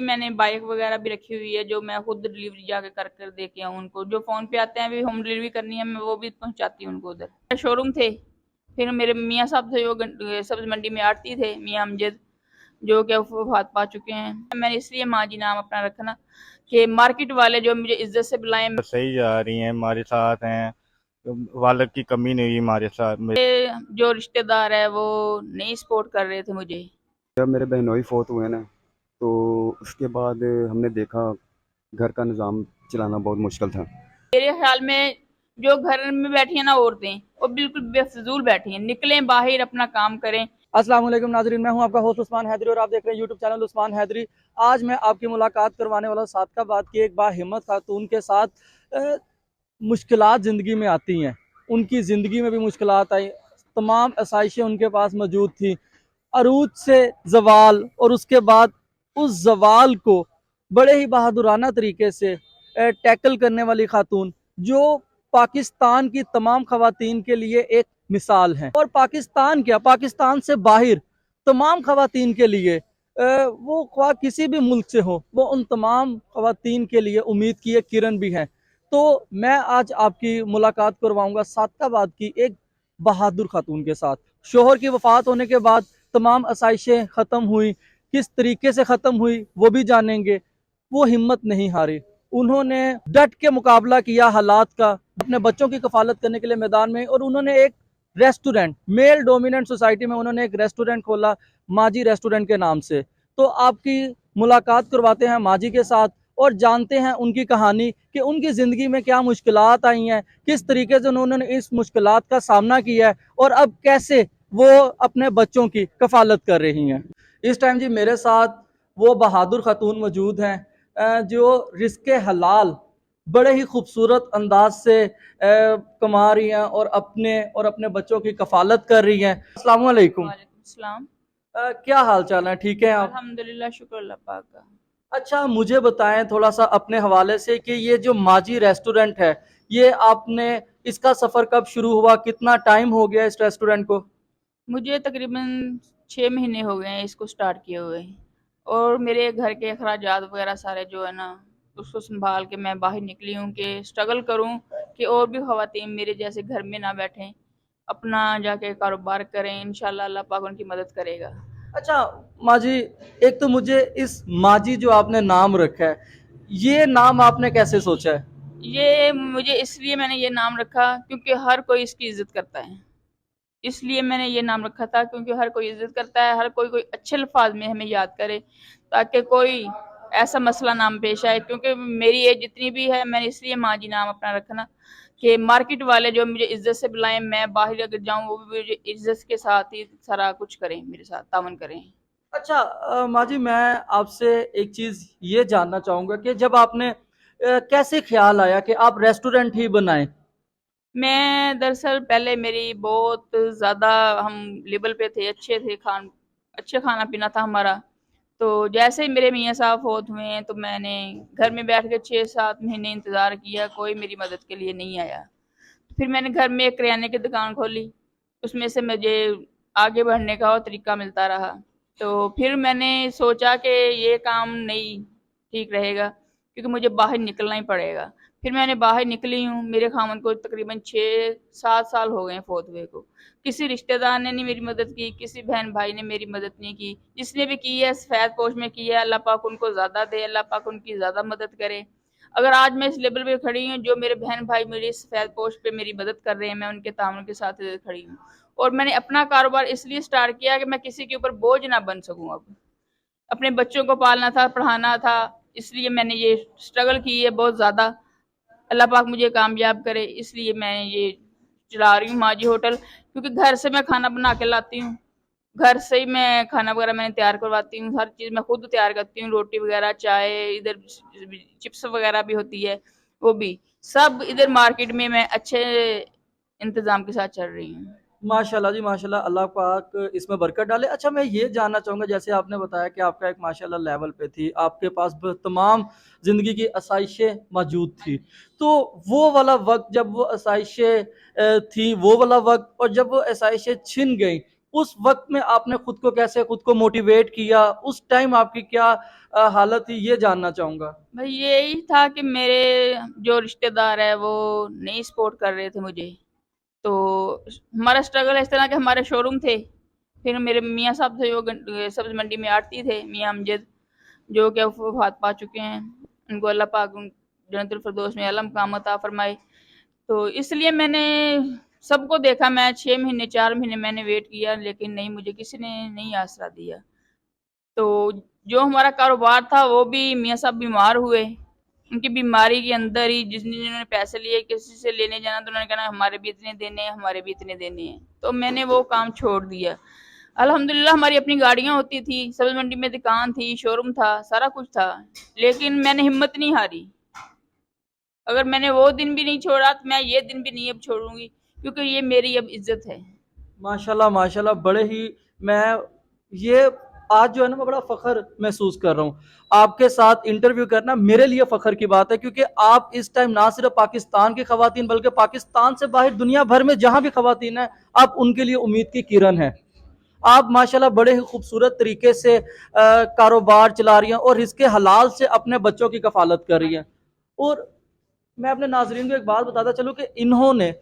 मैंने बाइक वगैरह भी रखी हुई है जो मैं खुद डिलीवरी जाके कर कर दे के आऊँ उनको। जो फ़ोन पे आते हैं भी होम डिलीवरी करनी है, मैं वो भी पहुँचाती हूँ उनको उधर। शोरूम थे, फिर मेरे मियाँ साहब थे जो सब्ज़ी मंडी में आड़ती थे, मियाँ अमजद, जो कि वफ़ात पा चुके हैं। मैंने इसलिए माँ जी नाम अपना रखा ना कि मार्केट वाले जो मुझे इज़्ज़त से बुलाएँ। सही जा रही हैं, हमारे साथ हैं, वालिद की कमी नहीं हुई हमारे साथ में। जो रिश्तेदार है वो नहीं सपोर्ट कर रहे थे मुझे। जब मेरे बहनोई फौत हुए ना, तो उसके बाद हमने देखा घर का निज़ाम चलाना बहुत मुश्किल था। मेरे ख्याल में जो घर में बैठी है ना औरतें, वो बिल्कुल बेफजूल बैठी हैं, निकलें बाहर अपना काम करें। अस्सलाम वालेकुम नाजरीन, मैं हूं आपका होस्ट उस्मान हैदरी और आप देख रहे हैं यूट्यूब चैनल उस्मान हैदरी। आज मैं आपकी मुलाकात करवाने वाला सादकाबाद की एक बाहिम्मत खातून के साथ। मुश्किलात ज़िंदगी में आती हैं, उनकी ज़िंदगी में भी मुश्किलात आई, तमाम आसाइशें उनके पास मौजूद थी। अरूज से जवाल और उसके बाद उस जवाल को बड़े ही बहादुराना तरीके से टैकल करने वाली खातून, जो पाकिस्तान की तमाम खवातीन के लिए एक मिसाल हैं। और पाकिस्तान क्या, पाकिस्तान से बाहर तमाम खवातीन के लिए, वो ख्वाह किसी भी मुल्क से हो, वो उन तमाम खवातीन के लिए उम्मीद की एक किरण भी हैं। तो मैं आज आपकी मुलाकात करवाऊंगा सादकाबाद की एक बहादुर खातून के साथ। शोहर की वफात होने के बाद तमाम आसाइशें ख़त्म हुई, किस तरीके से ख़त्म हुई वो भी जानेंगे। वो हिम्मत नहीं हारी, उन्होंने डट के मुकाबला किया हालात का, अपने बच्चों की कफालत करने के लिए मैदान में। और उन्होंने एक रेस्टोरेंट, मेल डोमिनेंट सोसाइटी में उन्होंने एक रेस्टोरेंट खोला, माजी रेस्टोरेंट के नाम से। तो आपकी मुलाकात करवाते हैं माजी के साथ और जानते हैं उनकी कहानी कि उनकी ज़िंदगी में क्या मुश्किलात आई हैं, किस तरीके से उन्होंने इस मुश्किलात का सामना किया है और अब कैसे वो अपने बच्चों की कफालत कर रही हैं। इस टाइम जी मेरे साथ वो बहादुर खातून मौजूद हैं, जो रिस्क हलाल बड़े ही खूबसूरत अंदाज से कमा रही हैं और अपने बच्चों की कफालत कर रही हैं। अस्सलाम वालेकुम। वालेकुम सलाम। क्या हाल चाल है, ठीक है आप? अल्हम्दुलिल्लाह, शुक्र अल्लाह पाक का। अच्छा, मुझे बताएं थोड़ा सा अपने हवाले से कि ये जो माजी रेस्टोरेंट है, ये आपने इसका सफ़र कब शुरू हुआ, कितना टाइम हो गया इस रेस्टोरेंट को? मुझे तकरीबन 6 महीने हो गए हैं इसको स्टार्ट किए हुए, और मेरे घर के अखराजात वगैरह सारे जो है ना, उसको संभाल के मैं बाहर निकली हूँ कि स्ट्रगल करूँ कि और भी ख़वातीन मेरे जैसे घर में ना बैठें, अपना जाके कारोबार करें। इंशाल्लाह अल्लाह पाक उनकी मदद करेगा। अच्छा माजी, एक तो मुझे इस माजी जो आपने नाम रखा है, ये नाम आपने कैसे सोचा है? ये मुझे इसलिए मैंने ये नाम रखा क्योंकि हर कोई इसकी इज्जत करता है, इसलिए मैंने ये नाम रखा था, क्योंकि हर कोई इज्जत करता है, हर कोई कोई अच्छे अल्फाज में हमें याद करे, ताकि कोई ऐसा मसला नाम पेश आए। क्योंकि मेरी एज जितनी भी है, मैंने इसलिए माँ जी नाम अपना रखना कि मार्केट वाले जो मुझे इज्जत से बुलाएं, मैं बाहर अगर जाऊं वो भी मुझे इज्जत के साथ ही सारा कुछ करें, मेरे साथ तावन करें। अच्छा माजी, मैं आपसे एक चीज़ ये जानना चाहूँगा कि जब आपने कैसे ख्याल आया कि आप रेस्टोरेंट ही बनाएं? मैं दरअसल पहले मेरी बहुत ज़्यादा, हम लेवल पे थे, अच्छे थे, अच्छे खाना पीना था हमारा। तो जैसे ही मेरे मियाँ साहब फौत हुए हैं, तो मैंने घर में बैठ के 6-7 महीने इंतज़ार किया, कोई मेरी मदद के लिए नहीं आया। फिर मैंने घर में एक किराने की दुकान खोली, उसमें से मुझे आगे बढ़ने का और तरीका मिलता रहा। तो फिर मैंने सोचा कि ये काम नहीं ठीक रहेगा, क्योंकि मुझे बाहर निकलना ही पड़ेगा। फिर मैंने बाहर निकली हूँ, मेरे खामन को तकरीबन 6-7 साल हो गए हैं फौत हुए को। किसी रिश्तेदार ने नहीं मेरी मदद की, किसी बहन भाई ने मेरी मदद नहीं की। जिसने भी की है सफ़ेद पोश में की है, अल्लाह पाक उनको ज़्यादा दे, अल्लाह पाक उनकी ज़्यादा मदद करे। अगर आज मैं इस लेवल पे खड़ी हूँ, जो मेरे बहन भाई मेरी सफ़ेद पोश पे मेरी मदद कर रहे हैं, मैं उनके ताउन के साथ खड़ी हूँ। और मैंने अपना कारोबार इसलिए स्टार्ट किया कि मैं किसी के ऊपर बोझ ना बन सकूँ। अब अपने बच्चों को पालना था, पढ़ाना था, इसलिए मैंने ये स्ट्रगल की है बहुत ज़्यादा। अल्लाह पाक मुझे कामयाब करे, इसलिए मैं ये चला रही हूँ माजी होटल। क्योंकि घर से मैं खाना बना के लाती हूँ, घर से ही मैं खाना वगैरह मैंने तैयार करवाती हूँ, हर चीज़ मैं खुद तैयार करती हूँ, रोटी वगैरह, चाय, इधर चिप्स वगैरह भी होती है, वो भी सब इधर मार्केट में मैं अच्छे इंतज़ाम के साथ चल रही हूँ। माशाल्लाह जी माशाल्लाह, अल्लाह पाक इसमें बरकत डाले। अच्छा, मैं ये जानना चाहूँगा, जैसे आपने बताया कि आपका एक माशाल्लाह लेवल पे थी, आपके पास तमाम ज़िंदगी की आसाइशें मौजूद थी, तो वो वाला वक्त जब वो आसाइशें थी, वो वाला वक्त और जब वो आसाइशें छिन गई, उस वक्त में आपने खुद को कैसे खुद को मोटिवेट किया, उस टाइम आपकी क्या हालत थी, ये जानना चाहूंगा। भाई यही था कि मेरे जो रिश्तेदार है वो नहीं सपोर्ट कर रहे थे मुझे। तो हमारा स्ट्रगल इस तरह के, हमारे शोरूम थे, फिर मेरे मियाँ साहब थे, वो सब्ज मंडी में आड़ती थे, मियाँ अमजद, जो कि वफात पा चुके हैं। उनको अल्लाह पाक जन्नतुल फिरदौस में आला मकाम अता फरमाए। तो इसलिए मैंने सबको देखा, मैं 6 महीने 4 महीने मैंने वेट किया, लेकिन नहीं, मुझे किसी ने नहीं आसरा दिया। तो जो हमारा कारोबार था वो भी, मियाँ साहब बीमार हुए, उनकी बीमारी के अंदर ही जिन्होंने पैसे लिए, किसी से लेने जाना तो उन्होंने कहना हमारे भी इतने देने हैं, हमारे भी इतने देने हैं, तो मैंने वो काम छोड़ दिया। अल्हम्दुलिल्लाह हमारी अपनी गाड़ियां होती थी, सब्ज मंडी में दुकान थी, शोरूम था, सारा कुछ था, लेकिन मैंने हिम्मत नहीं हारी। अगर मैंने वो दिन भी नहीं छोड़ा तो मैं ये दिन भी नहीं अब छोड़ूंगी, क्योंकि ये मेरी अब इज्जत है। माशाल्लाह माशाल्लाह, बड़े ही, मैं ये आज जो है ना, मैं बड़ा फख्र महसूस कर रहा हूँ। आपके साथ इंटरव्यू करना मेरे लिए फख्र की बात है, क्योंकि आप इस टाइम ना सिर्फ पाकिस्तान की खवातीन, बल्कि पाकिस्तान से बाहर दुनिया भर में जहां भी खवातीन है, आप उनके लिए उम्मीद की किरण है। आप माशाल्लाह बड़े ही खूबसूरत तरीके से कारोबार चला रही हैं और रिज़्क़े हलाल से अपने बच्चों की कफालत कर रही हैं। और मैं अपने नाजरीन को एक बात बताता चलूँ कि इन्होंने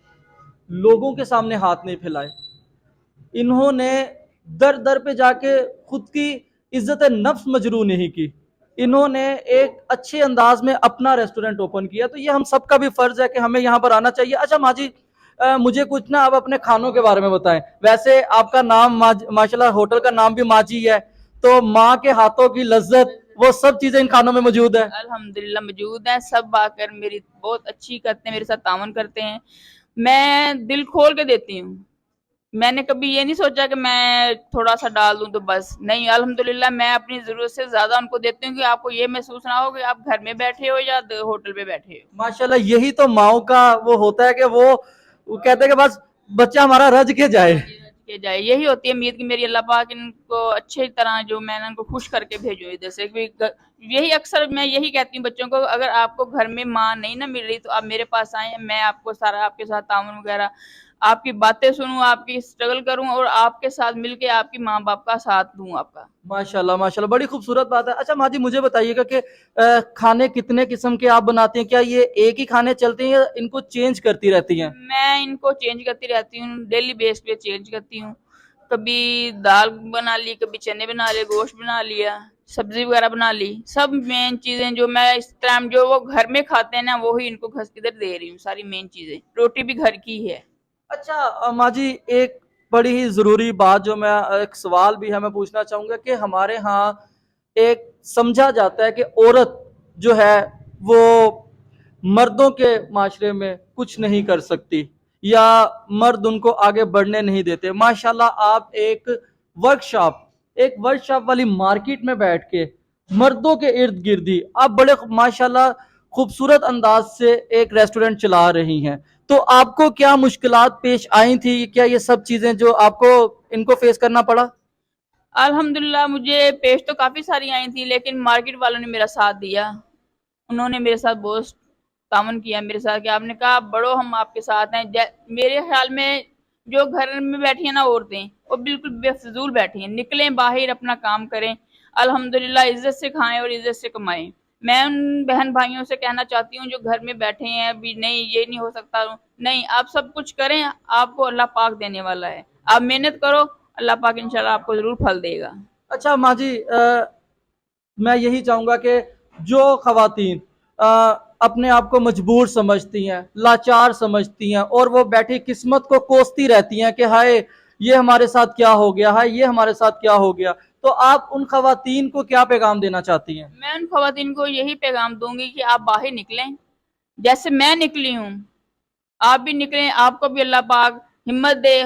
लोगों के सामने हाथ नहीं फैलाए, इन्होंने दर दर पे जाके खुद की इज्जत नफ्स मजरू नहीं की, इन्होंने एक अच्छे अंदाज में अपना रेस्टोरेंट ओपन किया। तो ये हम सबका भी फर्ज है कि हमें यहाँ पर आना चाहिए। अच्छा माजी, मुझे कुछ ना आप अपने खानों के बारे में बताएं। वैसे आपका नाम माशाल्लाह होटल का नाम भी माजी है, तो माँ के हाथों की लज्जत वो सब चीजें इन खानों में मौजूद है। अल्हम्दुलिल्लाह मौजूद है, सब आकर मेरी बहुत अच्छी करते हैं, मेरे साथ तावन करते हैं, मैं दिल खोल के देती हूँ। मैंने कभी ये नहीं सोचा कि मैं थोड़ा सा डाल दूं तो बस, नहीं, अल्हम्दुलिल्लाह मैं अपनी जरूरत से ज्यादा उनको देती हूँ कि आपको ये महसूस ना हो कि आप घर में बैठे हो या होटल पे बैठे हो। माशाल्लाह, यही तो माओ का वो होता है कि वो कहते हैं कि बस बच्चा हमारा रज के जाए। के जाए, यही होती है उम्मीद कि मेरी अल्लाह पाक इनको अच्छी तरह, जो मैंने इनको खुश करके भेजो इधर से। यही अक्सर मैं यही कहती हूँ बच्चों को, अगर आपको घर में माँ नहीं ना मिल रही तो आप मेरे पास आए, मैं आपको सारा आपके साथ ताउन वगैरह, आपकी बातें सुनूं, आपकी स्ट्रगल करूं और आपके साथ मिलके आपकी माँ बाप का साथ दूं आपका। माशाल्लाह माशाल्लाह, बड़ी खूबसूरत बात है। अच्छा माजी, मुझे बताइएगा कि खाने कितने किस्म के आप बनाते हैं? क्या ये एक ही खाने चलते हैं या इनको चेंज करती रहती हैं? मैं इनको चेंज करती रहती हूँ, डेली बेस पे चेंज करती हूँ। कभी दाल बना ली, कभी चने बना लिए, गोश्त बना लिया, सब्जी वगैरह बना ली। सब मेन चीजें जो मैं इस टाइम जो वो घर में खाते हैं ना, वो ही इनको घस किधर दे रही हूँ, सारी मेन चीजें। रोटी भी घर की है। अच्छा माजी, एक बड़ी ही ज़रूरी बात जो मैं, एक सवाल भी है, मैं पूछना चाहूँगा कि हमारे यहाँ एक समझा जाता है कि औरत जो है वो मर्दों के माशरे में कुछ नहीं कर सकती, या मर्द उनको आगे बढ़ने नहीं देते। माशाल्लाह, आप एक वर्कशॉप वाली मार्केट में बैठ के मर्दों के इर्द गिर्द ही आप बड़े माशाल्लाह खूबसूरत अंदाज से एक रेस्टोरेंट चला रही हैं। तो आपको क्या मुश्किलात पेश आई थी? क्या ये सब चीजें जो आपको इनको फेस करना पड़ा? अल्हम्दुलिल्लाह मुझे पेश तो काफी सारी आई थी, लेकिन मार्केट वालों ने मेरा साथ दिया। उन्होंने मेरे साथ बहुत तावन किया मेरे साथ, कि आपने कहा बढ़ो, हम आपके साथ हैं। मेरे ख्याल में जो घर में बैठी हैं ना औरतें, वो बिल्कुल बेफजूल बैठी हैं, निकलें बाहर, अपना काम करें, अल्हम्दुलिल्लाह इज्जत से खाएं और इज्जत से कमाएं। मैं उन बहन भाइयों से कहना चाहती हूँ जो घर में बैठे हैं अभी, नहीं ये नहीं हो सकता, नहीं, आप सब कुछ करें, आपको अल्लाह पाक देने वाला है। आप मेहनत करो, अल्लाह पाक इंशाल्लाह आपको जरूर फल देगा। अच्छा माजी, मैं यही चाहूंगा कि जो खवातीन अपने आप को मजबूर समझती हैं, लाचार समझती हैं, और वो बैठी किस्मत को कोसती रहती हैं कि हाय ये हमारे साथ क्या हो गया, हाय ये हमारे साथ क्या हो गया, तो आप उन खवातीन को क्या पैगाम देना चाहती हैं? मैं उन खवातीन को यही पैगाम दूंगी कि आप बाहर निकलें, जैसे मैं निकली हूँ आप भी निकलें, आपको भी अल्लाह पाक हिम्मत दे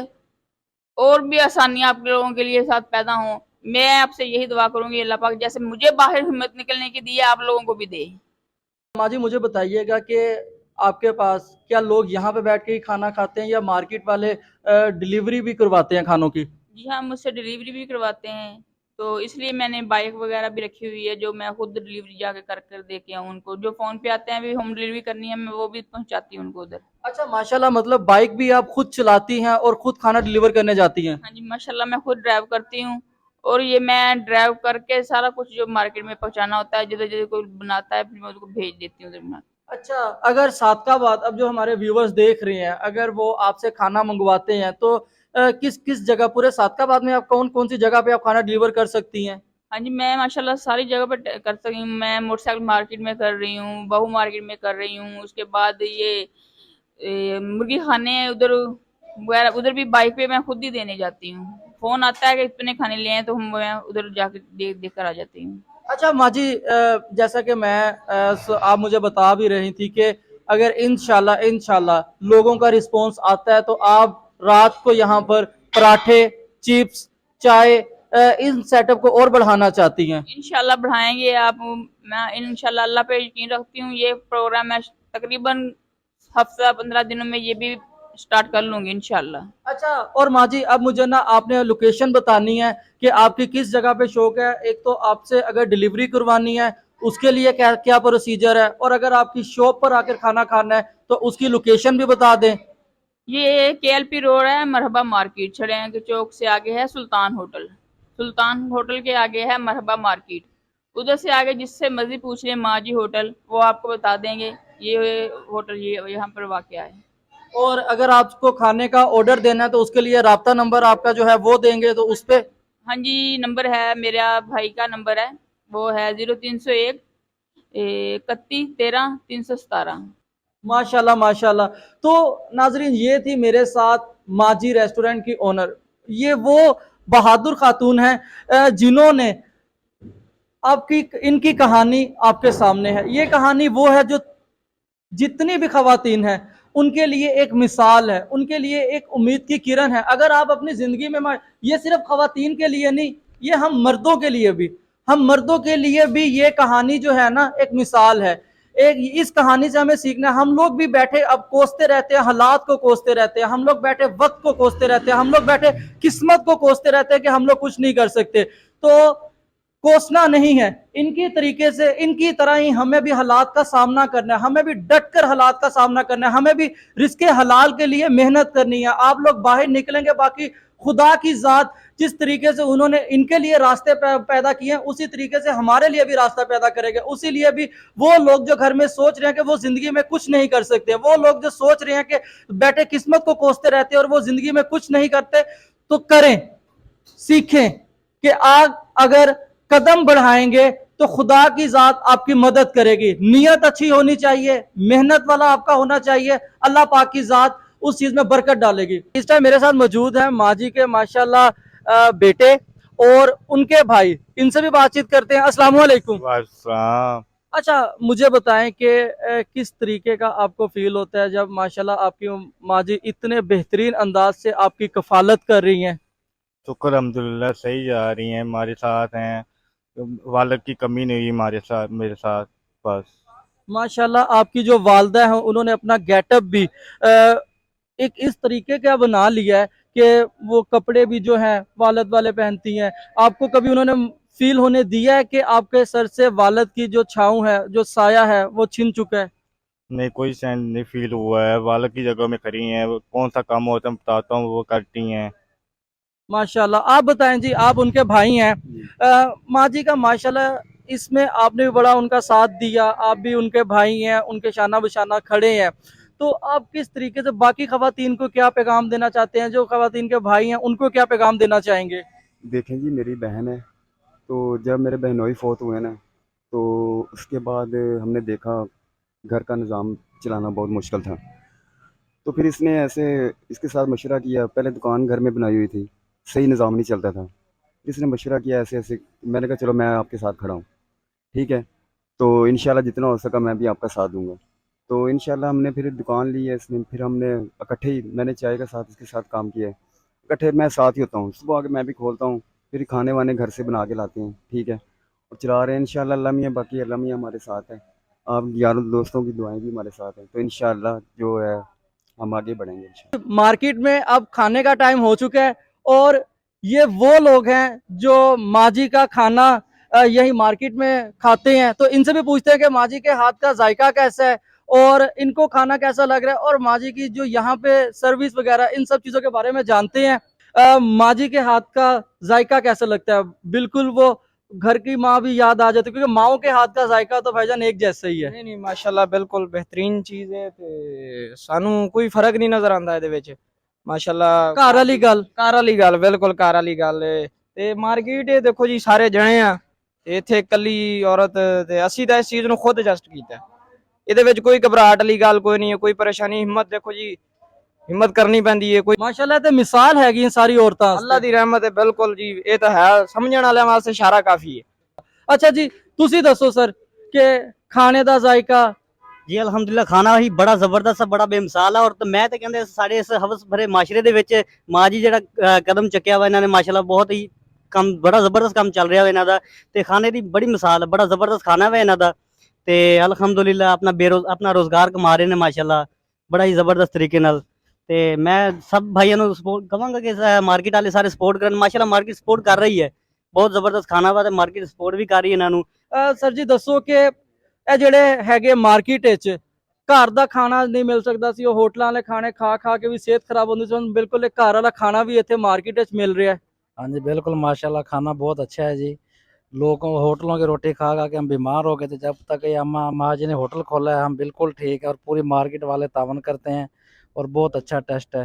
और भी आसानियां आप लोगों के लिए साथ पैदा हों। मैं आपसे यही दुआ करूंगी, अल्लाह पाक जैसे मुझे बाहर हिम्मत निकलने की दी है, आप लोगों को भी दे। माजी, मुझे बताइएगा कि आपके पास क्या लोग यहाँ पे बैठ के ही खाना खाते हैं, या मार्केट वाले डिलीवरी भी करवाते हैं खानों की? जी हाँ, मुझसे डिलीवरी भी करवाते हैं। तो इसलिए मैंने बाइक वगैरह भी रखी हुई है, जो मैं खुद डिलीवरी जाके कर कर दे के आऊँ उनको। जो फ़ोन पे आते हैं, भी होम डिलीवरी करनी है, मैं वो भी पहुँचाती हूँ उनको उधर। अच्छा माशाल्लाह, मतलब बाइक भी आप खुद चलाती हैं और खुद खाना डिलीवर करने जाती हैं। हाँ जी, माशाल्लाह मैं खुद ड्राइव करती हूँ, और ये मैं ड्राइव करके सारा कुछ जो मार्केट में पहुँचाना होता है, जिधर-जिधर कोई बनाता है, फिर मैं उसको भेज देती हूँ उधर बना के। अच्छा, अगर सादकाबाद, अब जो हमारे व्यूवर्स देख रहे हैं, अगर वो आपसे खाना मंगवाते हैं तो किस किस जगह, पूरे सादकाबाद में आप कौन कौन सी जगह पे आप खाना डिलीवर कर सकती हैं? हाँ जी, मैं माशाल्लाह सारी जगह पे कर सकती हूँ। मैं मोटरसाइकिल मार्केट में कर रही हूँ, बहू मार्केट में कर रही हूँ, उसके बाद ये मुर्गी खाने उधर वगैरह, उधर भी बाइक पे मैं खुद ही देने जाती हूँ। फोन आता है कि इतने खाने लिए हैं, तो हम मैं उधर जाके देख कर आ जाती हूँ। अच्छा माजी, जैसा कि आप मुझे बता भी रही थी कि अगर इंशाल्लाह इंशाल्लाह लोगों का रिस्पांस आता है तो आप रात को यहाँ पर पराठे, चिप्स, चाय, इन सेटअप को और बढ़ाना चाहती हैं। इंशाल्लाह बढ़ाएंगे आप। मैं इंशाल्लाह अल्लाह पे यकीन रखती हूँ, ये प्रोग्राम मैं तकरीबन हफ्ता 15 दिनों में ये भी स्टार्ट कर लूंगी इंशाल्लाह। अच्छा, और माजी अब मुझे ना आपने लोकेशन बतानी है कि आपकी किस जगह पे शॉप है। एक तो आपसे अगर डिलीवरी करवानी है उसके लिए क्या क्या प्रोसीजर है, और अगर आपकी शॉप पर आकर खाना खाना है तो उसकी लोकेशन भी बता दें। ये केएलपी रोड है, मरहबा मार्केट, छड़िया के चौक से आगे है सुल्तान होटल। सुल्तान होटल के आगे है मरहबा मार्केट। उधर से आगे जिससे मर्जी पूछ ले माजी होटल, वो आपको बता देंगे ये होटल ये यहाँ पर वाकया है। और अगर आपको खाने का ऑर्डर देना है तो उसके लिए राब्ता नंबर आपका जो है वो देंगे तो उस पे। हाँ जी, नंबर है, मेरा भाई का नंबर है, वो है 0301 31 13 317। माशाल्लाह माशाल्लाह। तो नाजरीन, ये थी मेरे साथ माजी रेस्टोरेंट की ओनर। ये वो बहादुर खातून है जिन्होंने आपकी इनकी कहानी आपके सामने है। ये कहानी वो है जो जितनी भी खवातीन हैं उनके लिए एक मिसाल है, उनके लिए एक उम्मीद की किरण है। अगर आप अपनी जिंदगी में, ये सिर्फ खवातीन के लिए नहीं, ये हम मर्दों के लिए भी ये कहानी जो है ना एक मिसाल है। एक इस कहानी से हमें सीखना है। हम लोग भी बैठे अब कोसते रहते हैं, हालात को कोसते रहते हैं, हम लोग बैठे वक्त को कोसते रहते हैं, हम लोग बैठे किस्मत को कोसते रहते हैं कि हम लोग कुछ नहीं कर सकते। तो कोसना नहीं है, इनकी तरीके से, इनकी तरह ही हमें भी हालात का सामना करना है, हमें भी डट कर हालात का सामना करना है, हमें भी रिस्के हलाल के लिए मेहनत करनी है। आप लोग बाहर निकलेंगे, बाकी खुदा की जात जिस तरीके से उन्होंने इनके लिए रास्ते पैदा किए हैं उसी तरीके से हमारे लिए भी रास्ता पैदा करेंगे। उसी लिए भी वो लोग जो घर में सोच रहे हैं कि वो जिंदगी में कुछ नहीं कर सकते, वो लोग जो सोच रहे हैं कि बैठे किस्मत को कोसते रहते हैं और वो जिंदगी में कुछ नहीं करते, तो करें, सीखें कि आग अगर कदम बढ़ाएंगे तो खुदा की जात आपकी मदद करेगी। नियत अच्छी होनी चाहिए, मेहनत वाला आपका होना चाहिए, अल्लाह पाक की जात उस चीज में बरकत डालेगी। इस टाइम मेरे साथ मौजूद है माजी के माशाल्लाह बेटे और उनके भाई, इनसे भी बातचीत करते हैं। अस्सलाम वालेकुम। वालेकुम। अच्छा, मुझे बताएं कि किस तरीके का आपको फील होता है जब माशाल्लाह आपकी माजी इतने बेहतरीन अंदाज से आपकी कफालत कर रही हैं। शुक्र अल्हम्दुलिल्लाह सही जा रही हैं, हमारे साथ हैं, वालद की कमी नहीं हुई हमारे साथ, मेरे साथ बस। माशाल्लाह आपकी जो वालदा है उन्होंने अपना गेटअप भी एक इस तरीके का बना लिया है कि वो कपड़े भी जो हैं वालद वाले पहनती हैं। आपको कभी उन्होंने फील होने दिया है कि आपके सर से वालद की जो छाँव है, जो साया है, वो छिन चुका है? नहीं, कोई सेंस नहीं फील हुआ है, वालद की जगह में खड़ी हैं, वो कौन सा काम होता है मैं बताता हूँ, वो करती हैं। माशाल्लाह। आप बताएं जी, आप उनके भाई हैं, माँ जी का माशाल्लाह इसमें आपने भी बड़ा उनका साथ दिया, आप भी उनके भाई हैं, उनके शाना बशाना खड़े हैं। तो आप किस तरीके से बाकी खवातीन को क्या पैगाम देना चाहते हैं, जो खवातीन के भाई हैं उनको क्या पैगाम देना चाहेंगे? देखें जी, मेरी बहन है, तो जब मेरे बहनोई फौत हुए ना, तो उसके बाद हमने देखा घर का निज़ाम चलाना बहुत मुश्किल था। तो फिर इसने ऐसे इसके साथ मशवरा किया। पहले दुकान घर में बनाई हुई थी, सही निज़ाम नहीं चलता था। इसने मशवरा किया ऐसे ऐसे, मैंने कहा चलो मैं आपके साथ खड़ा हूँ, ठीक है, तो इंशाल्लाह जितना हो सका मैं भी आपका साथ दूंगा। तो इंशाल्लाह हमने फिर दुकान ली है इसने, फिर हमने इकट्ठे ही, मैंने चाय का साथ इसके साथ काम किया है, इकट्ठे मैं साथ ही होता हूँ, सुबह आके मैं भी खोलता हूँ, फिर खाने वाने घर से बना के लाते हैं, ठीक है, और चला रहे हैं इंशाल्लाह। अल्लाह मियाँ, बाकी अल्लाह मियाँ हमारे साथ है, आप यारों दोस्तों की दुआएं भी हमारे साथ हैं, तो इंशाल्लाह जो है हम आगे बढ़ेंगे इंशाल्लाह। मार्केट में अब खाने का टाइम हो चुका है और ये वो लोग हैं जो माँ जी का खाना यही मार्केट में खाते हैं। तो इनसे भी पूछते हैं कि माँ जी के हाथ का जायका कैसा है और इनको खाना कैसा लग रहा है, और माँ जी की जो यहाँ पे सर्विस वगैरह इन सब चीज़ों के बारे में जानते हैं। माँ जी के हाथ का जायका कैसा लगता है? बिल्कुल वो घर की माँ भी याद आ जाती है, क्योंकि माओ के हाथ का जायका तो भाईजान एक जैसा ही है। नहीं नहीं माशाल्लाह बिल्कुल बेहतरीन चीज़ है ते सानू कोई फर्क नहीं नजर आंदा ਇਹਦੇ ਵਿੱਚ ਮਾਸ਼ਾਅੱਲਾ घर वाली गल ਕਾਰ ਵਾਲੀ ਗੱਲ ਬਿਲਕੁਲ ਕਾਰ ਵਾਲੀ ਗੱਲ ਏ ਤੇ ਮਾਰਕੀਟ ਇਹ ਦੇਖੋ ਜੀ ਸਾਰੇ ਜਣੇ ਆ ਤੇ ਇੱਥੇ ਇਕੱਲੀ ਔਰਤ ਤੇ ਅਸੀਂ ਤਾਂ ਇਸ ਚੀਜ਼ ਨੂੰ ਖੁਦ ਐਡਜਸਟ ਕੀਤਾ ਹੈ। ਇਹਦੇ ਵਿੱਚ ਕੋਈ ਘਬਰਾਹਟ ਵਾਲੀ ਗੱਲ ਕੋਈ ਨਹੀਂ ਹੈ ਕੋਈ ਪਰੇਸ਼ਾਨੀ ਹਿੰਮਤ ਦੇਖੋ ਜੀ ਹਿੰਮਤ ਕਰਨੀ ਪੈਂਦੀ ਹੈ ਕੋਈ माशाल्लाह ते मिसाल हैगी इन सारी औरतां ਅੱਲਾ ਦੀ ਰਹਿਮਤ ਹੈ ਬਿਲਕੁਲ ਜੀ ਇਹ ਤਾਂ ਹੈ ਸਮਝਣ ਵਾਲਿਆਂ ਵਾਸਤੇ ਇਸ਼ਾਰਾ ਕਾਫੀ ਹੈ। अच्छा जी, तुसी दसो सर कि खाने दा जायका ਜੀ ਅਲਹਮਦੁਲਿਲਾ ਖਾਣਾ ਹੀ ਬੜਾ ਜ਼ਬਰਦਸਤ ਬੜਾ ਬੇਮਿਸਾਲ ਆ। ਔਰ ਤੇ ਮੈਂ ਤੇ ਕਹਿੰਦੇ ਸਾਡੇ ਇਸ ਹਵਸ ਭਰੇ ਮਾਸ਼ਰੇ ਦੇ ਵਿੱਚ ਮਾਂ ਜੀ ਜਿਹੜਾ ਕਦਮ ਚੱਕਿਆ ਵਾ ਇਹਨਾਂ ਨੇ ਮਾਸ਼ਾਅੱਲਾ ਬਹੁਤ ਹੀ ਕੰਮ ਬੜਾ ਜ਼ਬਰਦਸਤ ਕੰਮ ਚੱਲ ਰਿਹਾ ਵਾ ਇਹਨਾਂ ਦਾ ਤੇ ਖਾਣੇ ਦੀ ਬੜੀ ਮਿਸਾਲ ਬੜਾ ਜ਼ਬਰਦਸਤ ਖਾਣਾ ਵਾ ਇਹਨਾਂ ਦਾ ਤੇ ਅਲਹਮਦੁਲਿਲਾ ਆਪਣਾ ਰੋਜ਼ਗਾਰ ਕਮਾ ਰਹੇ ਨੇ ਮਾਸ਼ਾਅੱਲਾ ਬੜਾ ਹੀ ਜ਼ਬਰਦਸਤ ਤਰੀਕੇ ਨਾਲ। ਤੇ ਮੈਂ ਸਭ ਭਾਈਆਂ ਨੂੰ ਸਪੋਰਟ ਕਵਾਂਗਾ ਕਿ ਮਾਰਕੀਟ ਵਾਲੇ ਸਾਰੇ ਸਪੋਰਟ ਕਰਨ। ਮਾਸ਼ਾਅੱਲਾ ਮਾਰਕੀਟ ਸਪੋਰਟ ਕਰ ਰਹੀ ਹੈ, ਬਹੁਤ ਜ਼ਬਰਦਸਤ ਖਾਣਾ ਵਾ ਤੇ ਮਾਰਕੀਟ ਸਪੋਰਟ ਵੀ ਕਰ ਰਹੀ ਹੈ ਇਹਨਾਂ ਨੂੰ। सर जी दसो कि ਇਹ ਜਿਹੜੇ ਹੈਗੇ ਮਾਰਕੀਟ ਵਿੱਚ ਘਰ ਦਾ ਖਾਣਾ ਨਹੀਂ ਮਿਲ ਸਕਦਾ ਸੀ, ਉਹ ਹੋਟਲਾਂ ਵਾਲੇ ਖਾਣੇ ਖਾ ਖਾ ਕੇ ਵੀ ਸਿਹਤ ਖਰਾਬ ਹੁੰਦੀ ਸੀ, ਹੁਣ ਬਿਲਕੁਲ ਇੱਕ ਘਰ ਵਾਲਾ ਖਾਣਾ ਵੀ ਇੱਥੇ ਮਾਰਕੀਟ ਵਿੱਚ ਮਿਲ ਰਿਹਾ है। हाँ जी बिल्कुल माशाल्लाह खाना बहुत अच्छा है जी। लोगों होटलों की रोटी खा खा के हम बीमार हो गए थे, जब तक ये अम्मा माँ जी ने होटल खोला है हम बिल्कुल ठीक है और पूरी मार्केट वाले तावन करते हैं और बहुत अच्छा टेस्ट है।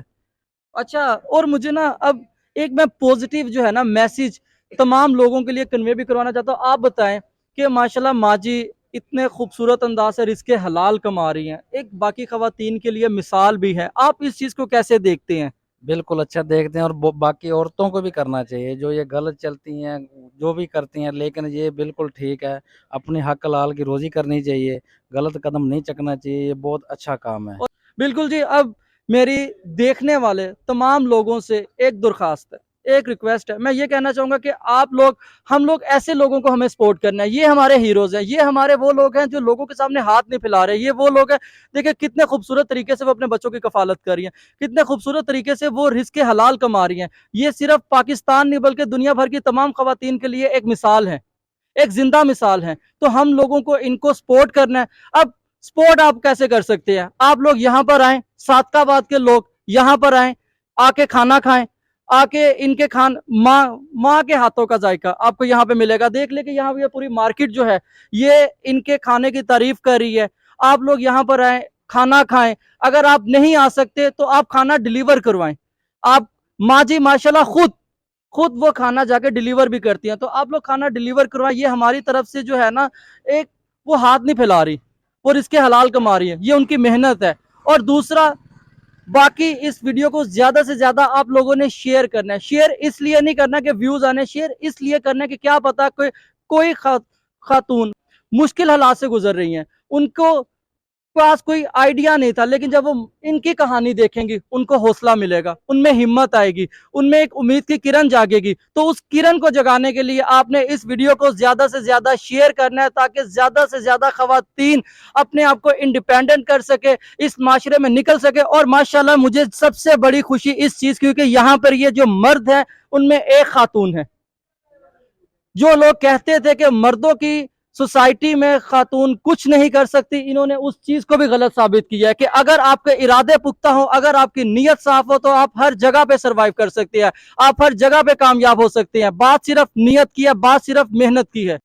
अच्छा, और मुझे ना अब एक मैं पॉजिटिव जो है ना मैसेज तमाम लोगों के लिए कन्वे भी करवाना चाहता हूँ। आप बताएं कि माशाल्लाह माँ जी इतने खूबसूरत अंदाज से रिज़्क़े हलाल कमा रही हैं, एक बाकी ख़वातीन के लिए मिसाल भी है। आप इस चीज़ को कैसे देखते हैं? बिल्कुल अच्छा देखते हैं और बाकी औरतों को भी करना चाहिए जो ये गलत चलती हैं जो भी करती हैं, लेकिन ये बिल्कुल ठीक है। अपने हक हलाल की रोज़ी करनी चाहिए, गलत कदम नहीं चकना चाहिए, ये बहुत अच्छा काम है। बिल्कुल जी। अब मेरी देखने वाले तमाम लोगों से एक दरख्वास्त है, एक रिक्वेस्ट है। मैं ये कहना चाहूँगा कि आप लोग, हम लोग ऐसे लोगों को हमें सपोर्ट करना है। ये हमारे हीरोज़ हैं, ये हमारे वो लोग हैं जो लोगों के सामने हाथ नहीं फैला रहे। ये वो लोग हैं, देखिए कितने खूबसूरत तरीके से वो अपने बच्चों की कफालत कर रही हैं, कितने खूबसूरत तरीके से वो रिज़्क़े हलाल कमा रही हैं। ये सिर्फ पाकिस्तान नहीं बल्कि दुनिया भर की तमाम ख़वातीन के लिए एक मिसाल है, एक जिंदा मिसाल है। तो हम लोगों को इनको सपोर्ट करना है। अब सपोर्ट आप कैसे कर सकते हैं? आप लोग यहाँ पर आए, सादकाबाद के लोग यहाँ पर आए, आके खाना खाएं, आके इनके माँ के हाथों का जायका आपको यहाँ पे मिलेगा। देख ले कि यहाँ पे पूरी मार्केट जो है ये इनके खाने की तारीफ कर रही है। आप लोग यहाँ पर आए, खाना खाएं। अगर आप नहीं आ सकते तो आप खाना डिलीवर करवाएं। आप माँ जी माशाल्लाह खुद वो खाना जाके डिलीवर भी करती हैं, तो आप लोग खाना डिलीवर करवाएं। ये हमारी तरफ से जो है ना, एक वो हाथ नहीं फैला रही और इसके हलाल कमा रही है, ये उनकी मेहनत है। और दूसरा, बाकी इस वीडियो को ज्यादा से ज्यादा आप लोगों ने शेयर करना है। शेयर इसलिए नहीं करना कि व्यूज आने, शेयर इसलिए करना है कि क्या पता कोई खातून मुश्किल हालात से गुजर रही हैं, उनको पास कोई आइडिया नहीं था, लेकिन जब वो इनकी कहानी देखेंगी उनको हौसला मिलेगा, उनमें हिम्मत आएगी, उनमें एक उम्मीद की किरण जागेगी। तो उस किरण को जगाने के लिए आपने इस वीडियो को ज्यादा से ज्यादा शेयर करना है, ताकि ज्यादा से ज्यादा खवातीन अपने आप को इंडिपेंडेंट कर सके, इस माशरे में निकल सके। और माशाल्लाह मुझे सबसे बड़ी खुशी इस चीज की, क्योंकि यहाँ पर ये जो मर्द है उनमें एक खातून है। जो लोग कहते थे कि मर्दों की सोसाइटी में खातून कुछ नहीं कर सकती, इन्होंने उस चीज को भी गलत साबित किया है कि अगर आपके इरादे पुख्ता हो, अगर आपकी नीयत साफ हो, तो आप हर जगह पे सरवाइव कर सकते हैं, आप हर जगह पे कामयाब हो सकते हैं। बात सिर्फ नीयत की है, बात सिर्फ मेहनत की है।